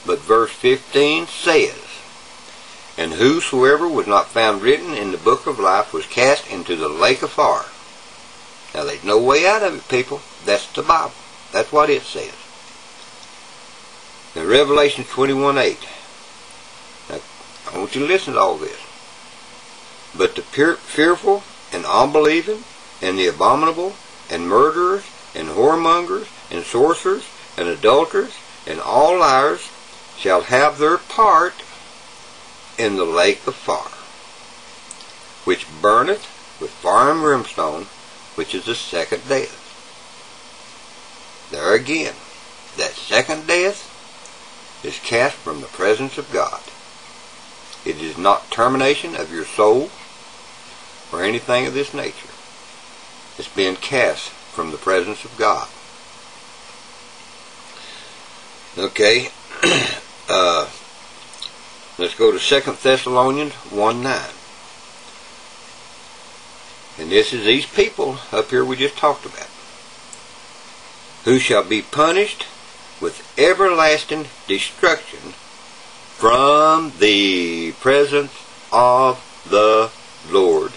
But verse 15 says, "And whosoever was not found written in the book of life was cast into the lake of fire." Now there's no way out of it, people. That's the Bible. That's what it says. Now Revelation 21:8. Now I want you to listen to all this. "But the fearful and unbelieving and the abominable and murderers and whoremongers and sorcerers and adulterers and all liars shall have their part in the lake of fire, which burneth with fire and brimstone, which is the second death." There again, that second death is cast from the presence of God. It is not termination of your soul or anything of this nature. It's being cast from the presence of God. Okay, let's go to 2 Thessalonians 1:9. And this is these people up here we just talked about. "Who shall be punished with everlasting destruction from the presence of the Lord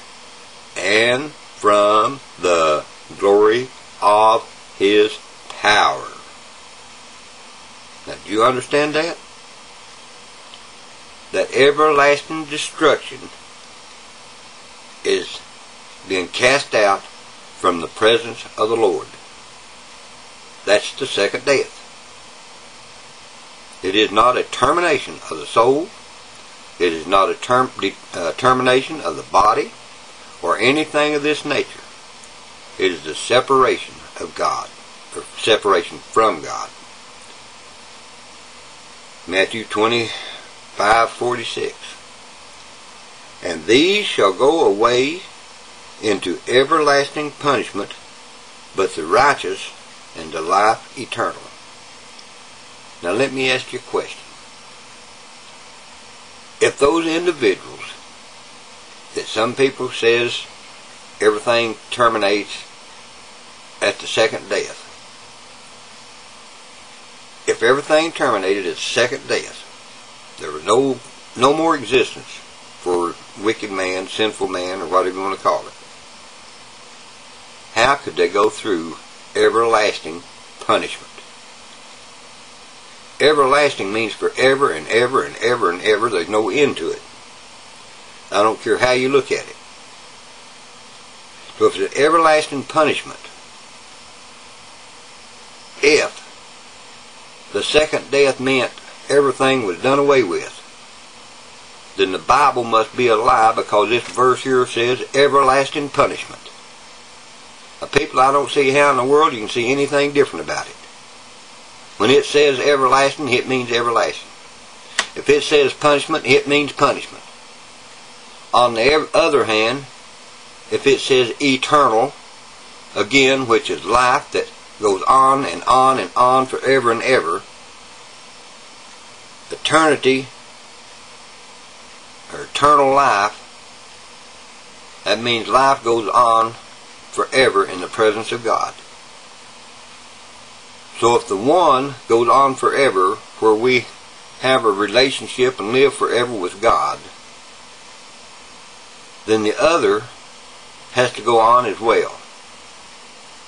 and from the glory of his power." Now, do you understand that? That everlasting destruction is being cast out from the presence of the Lord. That's the second death. It is not a termination of the soul. It is not a termination of the body or anything of this nature. It is the separation of God, or separation from God. Matthew 25:46. "And these shall go away into everlasting punishment, but the righteous into life eternal." Now let me ask you a question. If those individuals that some people says everything terminates at the second death, if everything terminated at the second death, there was no more existence for wicked man, sinful man, or whatever you want to call it, how could they go through everlasting punishment? Everlasting means forever and ever and ever and ever. There's no end to it. I don't care how you look at it. So if it's an everlasting punishment, if the second death meant everything was done away with, then the Bible must be a lie, because this verse here says everlasting punishment. Now, people, I don't see how in the world you can see anything different about it. When it says everlasting, it means everlasting. If it says punishment, it means punishment. On the other hand, if it says eternal, again, which is life that goes on and on and on forever and ever, eternity, or eternal life, that means life goes on forever in the presence of God. So if the one goes on forever, where we have a relationship and live forever with God, then the other has to go on as well.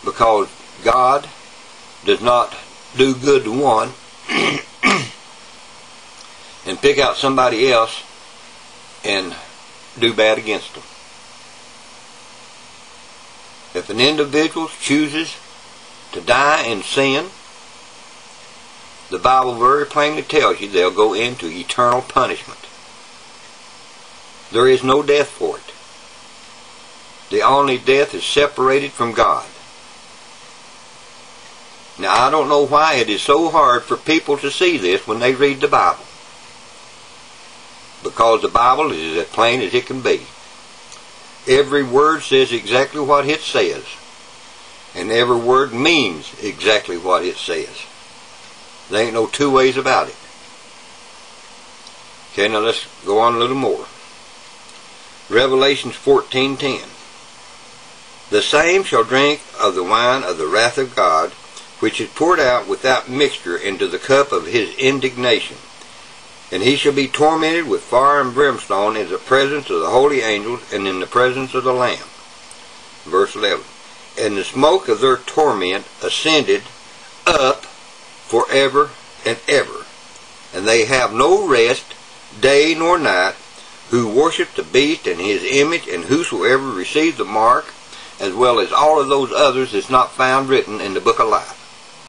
Because God does not do good to one and pick out somebody else and do bad against them. If an individual chooses to die in sin, the Bible very plainly tells you they'll go into eternal punishment. There is no death for it. The only death is separated from God. Now, I don't know why it is so hard for people to see this when they read the Bible. Because the Bible is as plain as it can be. Every word says exactly what it says. And every word means exactly what it says. There ain't no two ways about it. Okay, now let's go on a little more. Revelations 14:10. "The same shall drink of the wine of the wrath of God, which is poured out without mixture into the cup of his indignation. And he shall be tormented with fire and brimstone in the presence of the holy angels and in the presence of the Lamb. Verse 11. And the smoke of their torment ascended up forever and ever. And they have no rest, day nor night, who worship the beast and his image, and whosoever receives the mark, as well as all of those others that's not found written in the book of life.